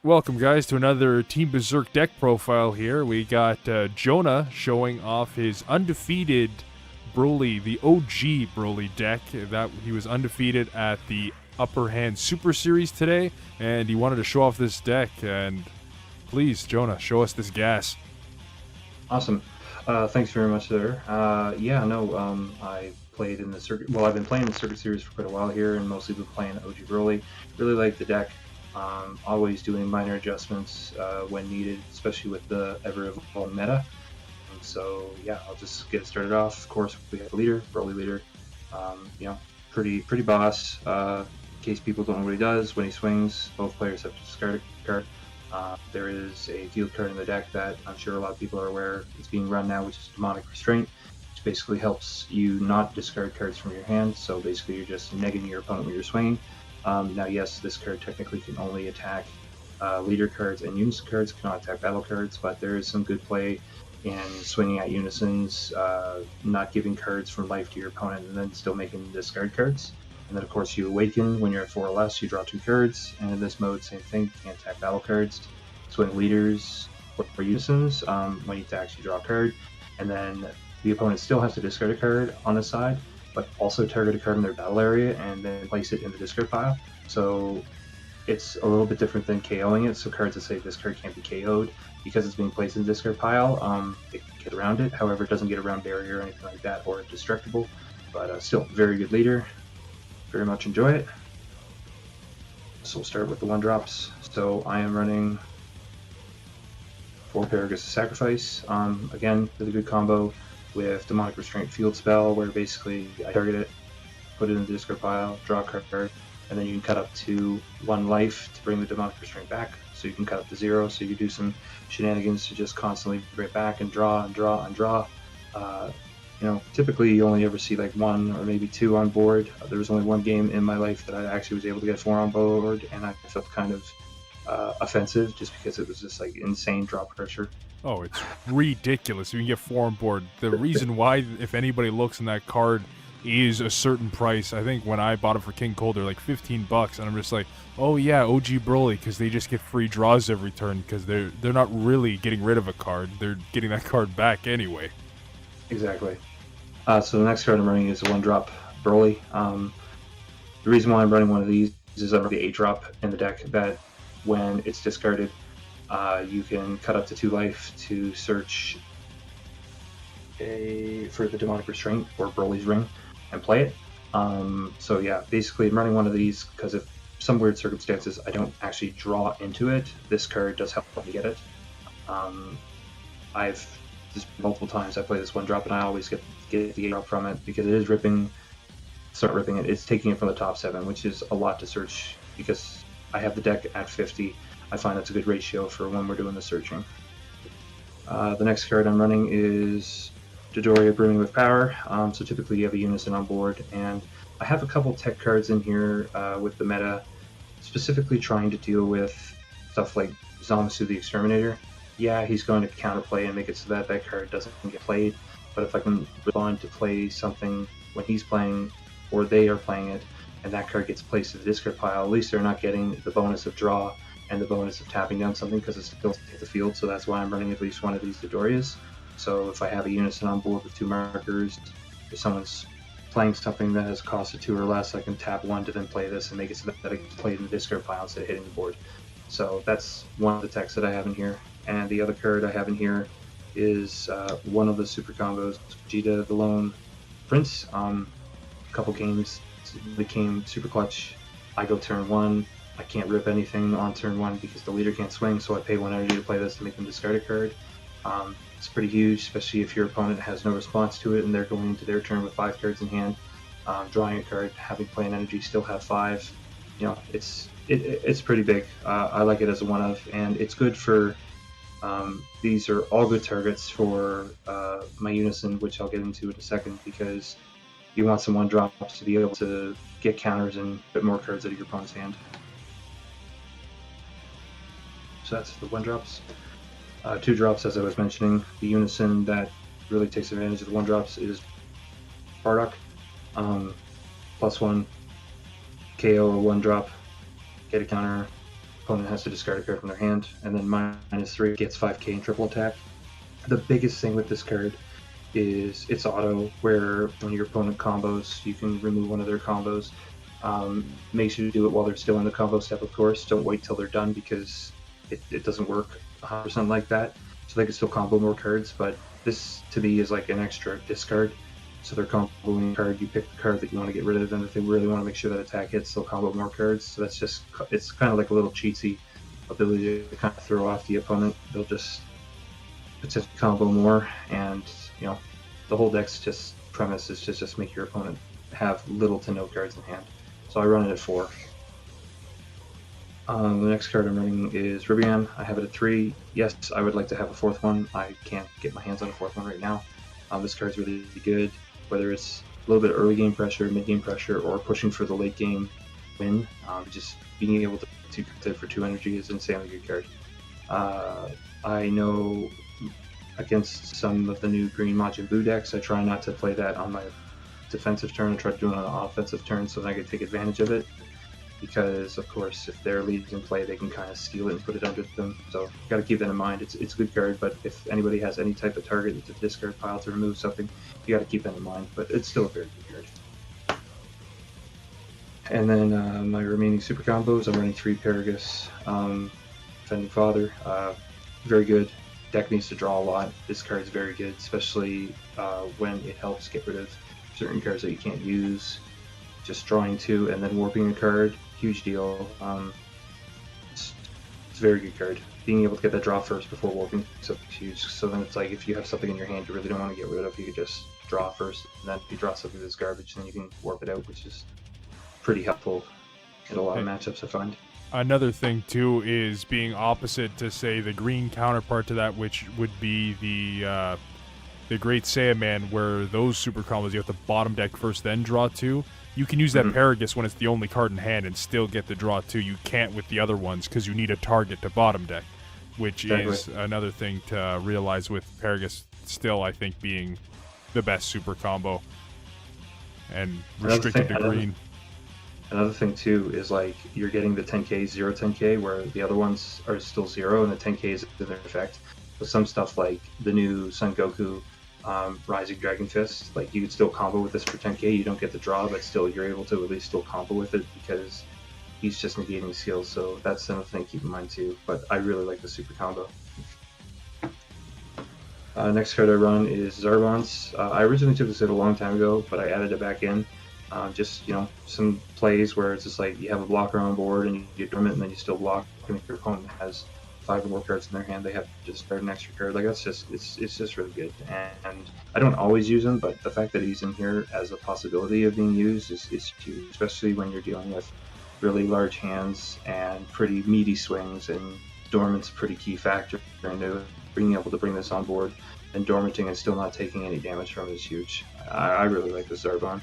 Welcome, guys, to another Team Berserk deck profile here. We got Jonah showing off his undefeated Broly, the OG Broly deck. That he was undefeated at the Upper Hand Super Series today, and he wanted to show off this deck. And please, Jonah, show us this gas. Awesome. Thanks very much there. I played in the circuit. Well, I've been playing the circuit series for quite a while here, and mostly been playing OG Broly. Really like the deck. Always doing minor adjustments when needed, especially with the ever-evolving meta. So yeah, I'll just get started off. Of course, we have the leader, Broly leader. Pretty boss. In case people don't know what he does, when he swings, both players have to discard a card. There is a field card in the deck that I'm sure a lot of people are aware it's being run now, which is Demonic Restraint, which basically helps you not discard cards from your hand. So basically, you're just negating your opponent when you're swinging. Now, yes, this card technically can only attack leader cards, and Unison cards cannot attack battle cards, but there is some good play in swinging at Unisons, not giving cards from life to your opponent, and then still making discard cards. And then, of course, you awaken when you're at 4 or less, you draw 2 cards. And in this mode, same thing, can't attack battle cards. Swing leaders for Unisons. When he attacks, you draw a card. And then the opponent still has to discard a card on the side, but also target a card in their battle area and then place it in the discard pile. So it's a little bit different than KOing it. So cards that say this card can't be KO'd because it's being placed in the discard pile, it can get around it. However, it doesn't get around barrier or anything like that, or destructible. But still, very good leader. Very much enjoy it. So we'll start with the 1-drops. So I am running 4 Paragus Sacrifice. Again, really good combo with Demonic Restraint Field Spell, where basically I target it, put it in the discard pile, draw a card, and then you can cut up to 1 life to bring the Demonic Restraint back. So you can cut up to 0, so you can do some shenanigans to just constantly bring it back and draw and draw and draw. Typically you only ever see like 1 or maybe 2 on board. There was only 1 game in my life that I actually was able to get 4 on board, and I felt kind of offensive just because it was just like insane drop pressure. Oh, it's ridiculous. You can get 4 on board. The reason why, if anybody looks in that card, is a certain price. I think when I bought it for King Cold, they're like $15, and I'm just like, oh yeah, OG Broly, because they just get free draws every turn, because they're not really getting rid of a card. They're getting that card back anyway. Exactly. So the next card I'm running is a 1-drop Broly. The reason why I'm running one of these is I'm running the 8-drop in the deck that when it's discarded, you can cut up to 2 life to search for the Demonic Restraint or Broly's Ring and play it. So yeah, basically I'm running one of these because if some weird circumstances I don't actually draw into it, this card does help me get it. I've just multiple times I play this 1-drop and I always get the 8-drop from it because it is start ripping it. It's taking it from the top 7, which is a lot to search because I have the deck at 50. I find that's a good ratio for when we're doing the searching. The next card I'm running is Dodoria Brimming with Power. So typically you have a Unison on board, and I have a couple tech cards in here with the meta, specifically trying to deal with stuff like Zamasu the Exterminator. Yeah, he's going to counterplay and make it so that that card doesn't get played, but if I can respond to play something when he's playing or they are playing it, and that card gets placed in the discard pile, at least they're not getting the bonus of draw and the bonus of tapping down something because it's still hit the field. So that's why I'm running at least one of these Dodorias. So if I have a Unison on board with 2 markers, if someone's playing something that has cost of 2 or less, I can tap 1 to then play this and make it so that it gets played in the discard pile instead of hitting the board. So that's one of the techs that I have in here. And the other card I have in here is one of the super combos, Vegeta the Lone Prince. A couple games became super clutch. I go turn 1. I can't rip anything on turn 1 because the leader can't swing, so I pay 1 energy to play this to make them discard a card. It's pretty huge, especially if your opponent has no response to it and they're going into their turn with 5 cards in hand. Drawing a card, having play an energy, still have 5. It's pretty big. I like it as a 1-of, and it's good for. These are all good targets for my Unison, which I'll get into in a second, because you want some 1-drops to be able to get counters and get more cards out of your opponent's hand. So that's the 1-drops. 2-drops, as I was mentioning, the Unison that really takes advantage of the 1-drops is Bardock. +1 KO or 1-drop, get a counter, opponent has to discard a card from their hand, and then -3 gets 5k in triple attack. The biggest thing with this card is it's auto, where when your opponent combos, you can remove one of their combos. Make sure to do it while they're still in the combo step, of course. Don't wait till they're done, because it doesn't work 100% like that. So they can still combo more cards, but this to me is like an extra discard. So they're comboing a card, you pick the card that you want to get rid of, and if they really want to make sure that attack hits, they'll combo more cards. So that's just, it's kind of like a little cheatsy ability to kind of throw off the opponent. They'll just potentially combo more, and the whole deck's just premise is to just make your opponent have little to no cards in hand. So I run it at 4. The next card I'm running is Ribian. I have it at 3. Yes, I would like to have a 4th one. I can't get my hands on a 4th one right now. This card's really good, whether it's a little bit of early game pressure, mid game pressure, or pushing for the late game win. Just being able to cut for 2 energy is an insanely good card. I know against some of the new green Majin Buu decks, I try not to play that on my defensive turn. I try to do it on an offensive turn so that I can take advantage of it, because of course if their lead's in play, they can kind of steal it and put it under them. So you got to keep that in mind. It's a good card, but if anybody has any type of target with the discard pile to remove something, you got to keep that in mind. But it's still a very good card. And then my remaining super combos, I'm running 3 Paragus, Defending Father, very good. Deck needs to draw a lot. This card is very good, especially when it helps get rid of certain cards that you can't use. Just drawing 2 and then warping a card, huge deal. It's a very good card. Being able to get that draw first before warping is huge. So then it's like, if you have something in your hand you really don't want to get rid of, you could just draw first, and then if you draw something that's garbage, then you can warp it out, which is pretty helpful in a lot of matchups, I find. Another thing too is being opposite to, say, the green counterpart to that, which would be the Great Saiyaman, where those super combos you have to bottom deck first, then draw 2. You can use that Paragus when it's the only card in hand and still get the draw 2. You can't with the other ones because you need a target to bottom deck, which is another thing to realize with Paragus still, I think, being the best super combo and restricted to green. Another thing too is, like, you're getting the 10k 0 10k, where the other ones are still 0 and the 10k is in their effect. But some stuff like the new Son Goku Rising Dragon Fist, like, you could still combo with this for 10k. You don't get the draw, but still you're able to at least still combo with it because he's just negating skills. So that's another thing to keep in mind too. But I really like the super combo. Next card I run is Zarbon's. I originally took this out a long time ago, but I added it back in. Just, some plays where it's just like you have a blocker on board and you dormant and then you still block, and if your opponent has 5 or more cards in their hand, they have to discard an extra card. Like, that's just, it's just really good. And I don't always use him, but the fact that he's in here as a possibility of being used is huge, especially when you're dealing with really large hands and pretty meaty swings, and dormant's a pretty key factor into being able to bring this on board, and dormanting and still not taking any damage from it is huge. I really like this Zarbon.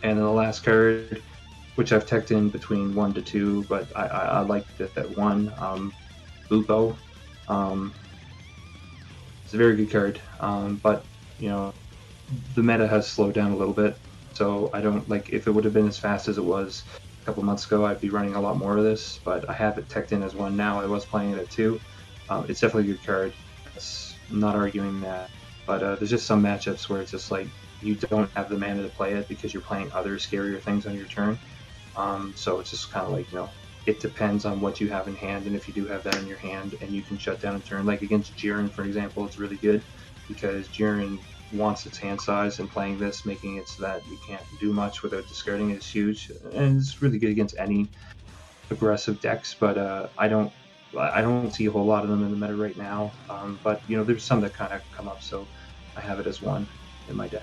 And then the last card, which I've teched in between 1 to 2, but I like that 1, Bupo. It's a very good card, but the meta has slowed down a little bit, so I don't, like, if it would have been as fast as it was a couple months ago, I'd be running a lot more of this, but I have it teched in as 1 now. I was playing it at 2. It's definitely a good card. I'm not arguing that, but there's just some matchups where it's just like, you don't have the mana to play it because you're playing other scarier things on your turn. So it's just kind of like, it depends on what you have in hand, and if you do have that in your hand and you can shut down a turn. Like against Jiren, for example, it's really good because Jiren wants its hand size, and playing this, making it so that you can't do much without discarding it, is huge. And it's really good against any aggressive decks, but I don't see a whole lot of them in the meta right now. But there's some that kind of come up, so I have it as 1 in my deck.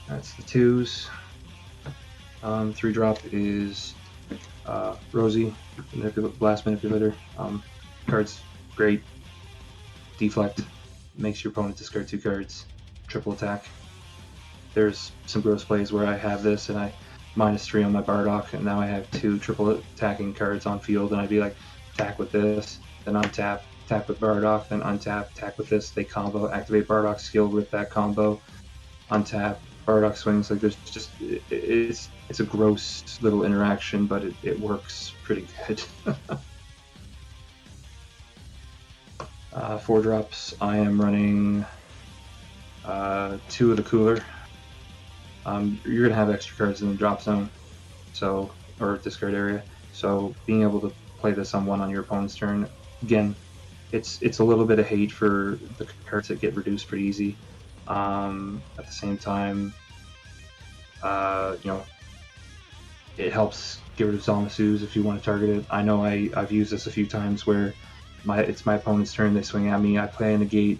That's the 2s. 3-drop is Rosie, Blast Manipulator. Card's great. Deflect, makes your opponent discard 2 cards. Triple attack. There's some gross plays where I have this and I -3 on my Bardock, and now I have 2 triple attacking cards on field, and I'd be like, attack with this, then untap, attack with Bardock, then untap, attack with this. They combo, activate Bardock's skill with that combo, untap, Bardock swings. Like there's just it's a gross little interaction, but it works pretty good. 4 drops. I am running 2 of the cooler. You're gonna have extra cards in the drop zone, so or discard area. So being able to play this on your opponent's turn, again, it's a little bit of hate for the cards that get reduced pretty easy. At the same time, it helps get rid of Zamasus if you want to target it. I know I've used this a few times where it's my opponent's turn, they swing at me, I play a negate,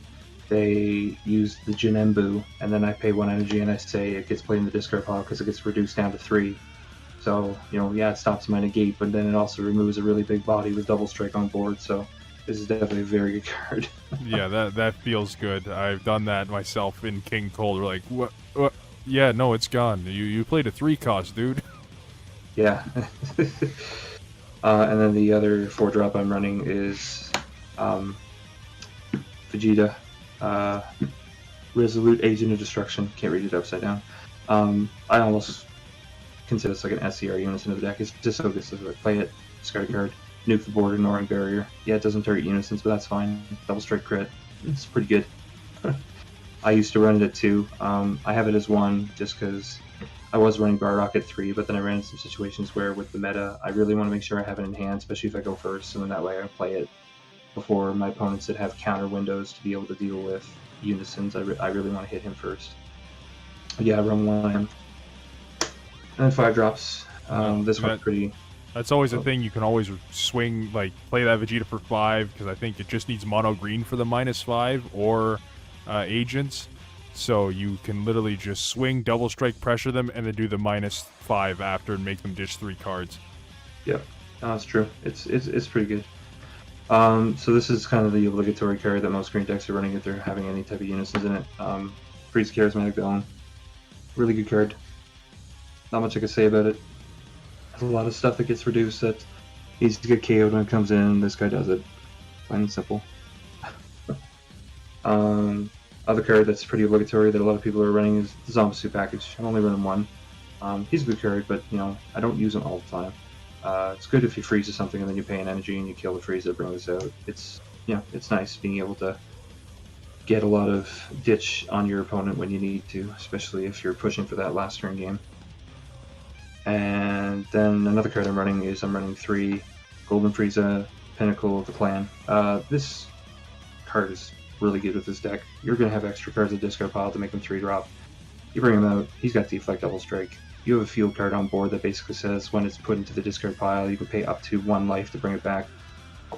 they use the Jinembu, and then I pay 1 energy and I say it gets played in the discard pile because it gets reduced down to 3. So, it stops my negate, but then it also removes a really big body with double strike on board, so this is definitely a very good card. Yeah, that feels good. I've done that myself in King Cold. We're like, what? Yeah, no, it's gone. You played a 3 cost, dude. Yeah. And then the other 4 drop I'm running is Vegeta, Resolute Agent of Destruction. Can't read it upside down. I almost consider this like an SCR Unison of the deck. It's just so good. So like, play it, discard a card, nuke the board, ignoring barrier. Yeah, it doesn't target Unisons, but that's fine. Double strike crit. It's pretty good. I used to run it at 2. I have it as 1 just because I was running Bardock at 3, but then I ran into some situations where with the meta, I really want to make sure I have it in hand, especially if I go first, and then that way I play it before my opponents that have counter windows to be able to deal with Unisons. I really want to hit him first. But yeah, I run 1. And then 5 drops. This one's pretty... That's always a thing. You can always swing, like, play that Vegeta for 5, because I think it just needs mono green for the -5, or agents. So you can literally just swing, double strike, pressure them, and then do the -5 after and make them dish 3 cards. Yep, that's true. It's pretty good. So this is kind of the obligatory card that most green decks are running if they're having any type of Unisons in it. Freeze Charismatic Villain. Really good card. Not much I can say about it. There's a lot of stuff that gets reduced that needs to get KO'd when it comes in. This guy does it. Plain and simple. Other card that's pretty obligatory that a lot of people are running is the Zamasu package. I'm only running 1. He's a good card, but I don't use him all the time. It's good if you freeze something and then you pay an energy and you kill the freeze that brings this out. It's it's nice being able to get a lot of ditch on your opponent when you need to, especially if you're pushing for that last turn game. And then another card I'm running 3 Golden Frieza, Pinnacle of the Clan. This card is really good with this deck. You're going to have extra cards in the discard pile to make him 3 drop. You bring him out, he's got Deflect Double Strike. You have a field card on board that basically says when it's put into the discard pile, you can pay up to 1 life to bring it back.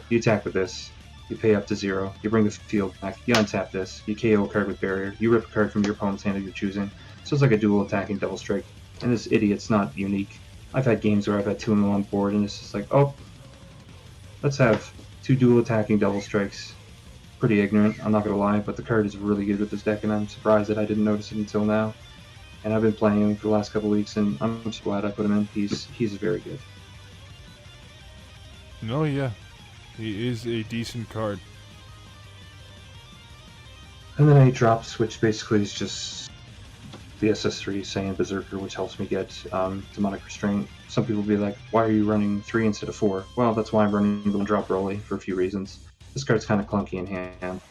You attack with this, you pay up to 0, you bring the field back, you untap this, you KO a card with Barrier, you rip a card from your opponent's hand that you're choosing. So it's like a dual attacking Double Strike. And this idiot's not unique. I've had games where I've had 2 of them on board and it's just like, oh, let's have 2 dual attacking Double Strikes. Pretty ignorant, I'm not gonna lie, but the card is really good with this deck and I'm surprised that I didn't notice it until now. And I've been playing him for the last couple weeks and I'm just glad I put him in. He's very good. No, yeah. He is a decent card. And then 8 drops, which basically is just the SS3 Saiyan Berserker, which helps me get Demonic Restraint. Some people will be like, why are you running 3 instead of 4? Well, that's why I'm running the 1-drop Broly for a few reasons. This card's kind of clunky in hand.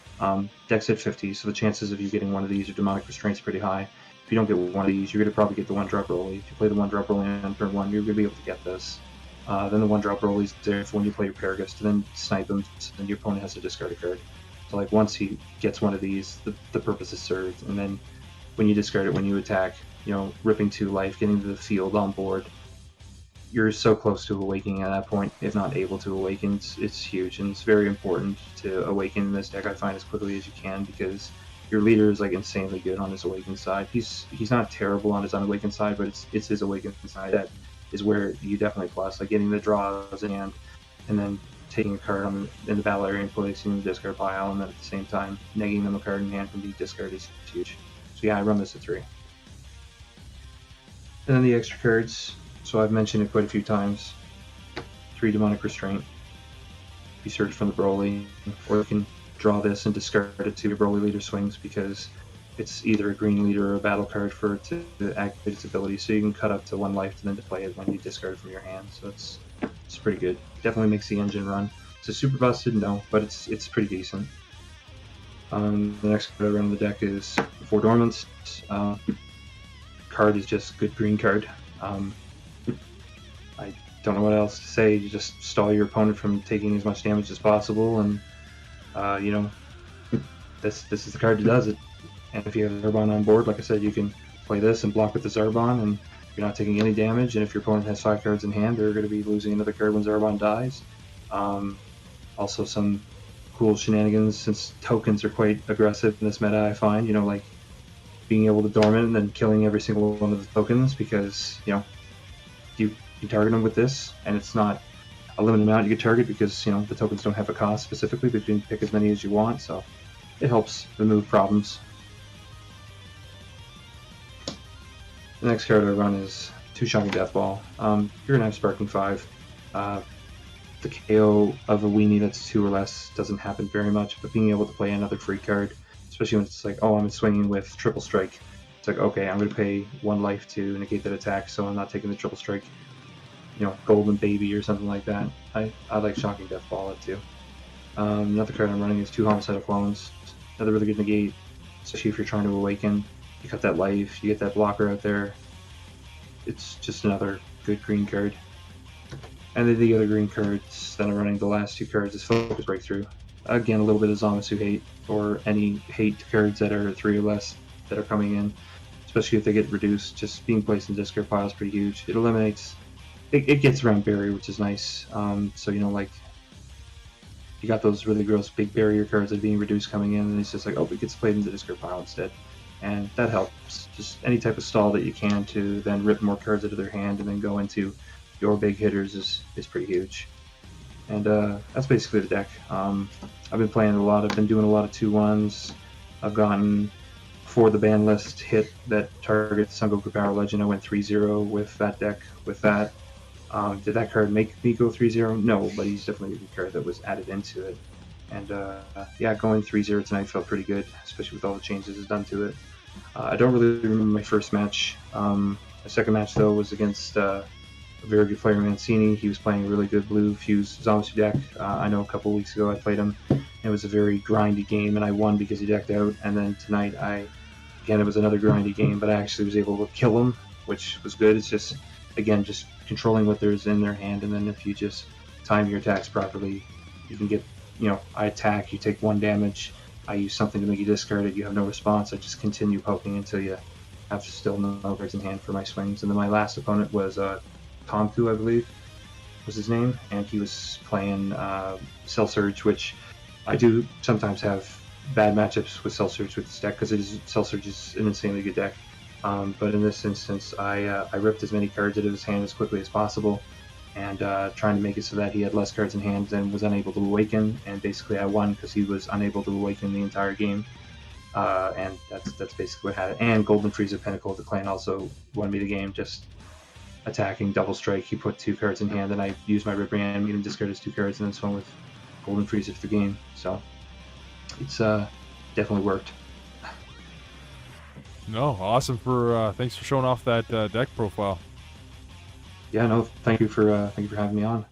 Deck's at 50, so the chances of you getting one of these or Demonic Restraint's pretty high. If you don't get one of these, you're going to probably get the 1-drop Broly. If you play the 1-drop Broly on turn 1, you're going to be able to get this. Then the 1-drop Broly's there for when you play your Paragus to then snipe him, and your opponent has to discard a card. So like once he gets one of these, the purpose is served, and then when you discard it, when you attack, ripping 2 life, getting to the field on board, you're so close to awakening at that point, if not able to awaken. It's huge, and it's very important to awaken in this deck, I find, as quickly as you can, because your leader is like insanely good on his awakened side. He's not terrible on his unawakened side, but it's his awakened side that is where you definitely plus, like getting the draws in hand, and then taking a card in the battle area and placing in the discard pile, and then at the same time negating them a card in hand from being discarded is huge. So yeah, I run this at 3. And then the extra cards, so I've mentioned it quite a few times. 3 Demonic Restraint. You search from the Broly, or you can draw this and discard it to your Broly leader swings, because it's either a green leader or a battle card for it to activate its ability. So you can cut up to 1 life and then to play it when you discard it from your hand. So it's pretty good. Definitely makes the engine run. Is it super busted? No, but it's pretty decent. The next card I run in the deck is Four Dormants. Card is just good green card. I don't know what else to say. You just stall your opponent from taking as much damage as possible, and you know, this is the card that does it. And if you have Zarbon on board, like I said, you can play this and block with the Zarbon, and you're not taking any damage. And if your opponent has 5 cards in hand, they're going to be losing another card when Zarbon dies. Also, some cool shenanigans, since tokens are quite aggressive in this meta, I find, like being able to dormant and then killing every single one of the tokens, because you target them with this, and it's not a limited amount you can target, because the tokens don't have a cost specifically, but you can pick as many as you want, so it helps remove problems. The next card I run is 2 Shocking Death Ball. You're gonna have Sparking 5. The KO of a weenie that's 2 or less doesn't happen very much, but being able to play another free card, especially when it's like, oh, I'm swinging with Triple Strike, it's like, okay, I'm going to pay 1 life to negate that attack, so I'm not taking the Triple Strike, Golden Baby or something like that. I like Shocking Death Ball it too. Another card I'm running is 2 Homicidal Clones. Another really good negate, especially if you're trying to awaken. You cut that life, you get that blocker out there. It's just another good green card. And then the other green cards that I'm running, the last 2 cards, is Focus Breakthrough. Again, a little bit of Zamasu hate, or any hate cards that are 3 or less that are coming in, especially if they get reduced. Just being placed in discard pile is pretty huge. It eliminates, it gets around barrier, which is nice. So like, you got those really gross big barrier cards that are being reduced coming in, and it's just like, oh, it gets played in the discard pile instead. And that helps. Just any type of stall that you can to then rip more cards out of their hand and then go into your big hitters is pretty huge. And that's basically the deck. I've been playing a lot. I've been doing a lot of 2-1s. I've gotten, for the ban list hit that targets Son Goku Power Legend, I went 3-0 with that deck. With that, did that card make me go 3-0? No, but he's definitely a good card that was added into it. And yeah, going 3-0 tonight felt pretty good, especially with all the changes it's done to it. I don't really remember my first match. My second match, though, was against a very good player, Mancini. He was playing a really good blue Fuse Zamasu deck. I know a couple weeks ago I played him. It was a very grindy game, and I won because he decked out. And then tonight, again, it was another grindy game, but I actually was able to kill him, which was good. It's just, again, just controlling what there's in their hand, and then if you just time your attacks properly, you can get, I attack, you take 1 damage, I use something to make you discard it, you have no response, I just continue poking until you have still no cards in hand for my swings. And then my last opponent was Tomku, I believe was his name, and he was playing Cell Surge, which I do sometimes have bad matchups with Cell Surge with this deck, because Cell Surge is an insanely good deck. But in this instance, I ripped as many cards out of his hand as quickly as possible, and trying to make it so that he had less cards in hand and was unable to awaken, and basically I won because he was unable to awaken the entire game. And that's basically what happened. And Golden Frieza Pinnacle of the Clan also won me the game, just attacking double strike. He put 2 cards in hand, and I used my Rip Ram, made him discard his 2 cards, and then swung with Golden Frieza for the game. So it's definitely worked. No, awesome. Thanks for showing off that deck profile. Yeah, no, thank you for having me on.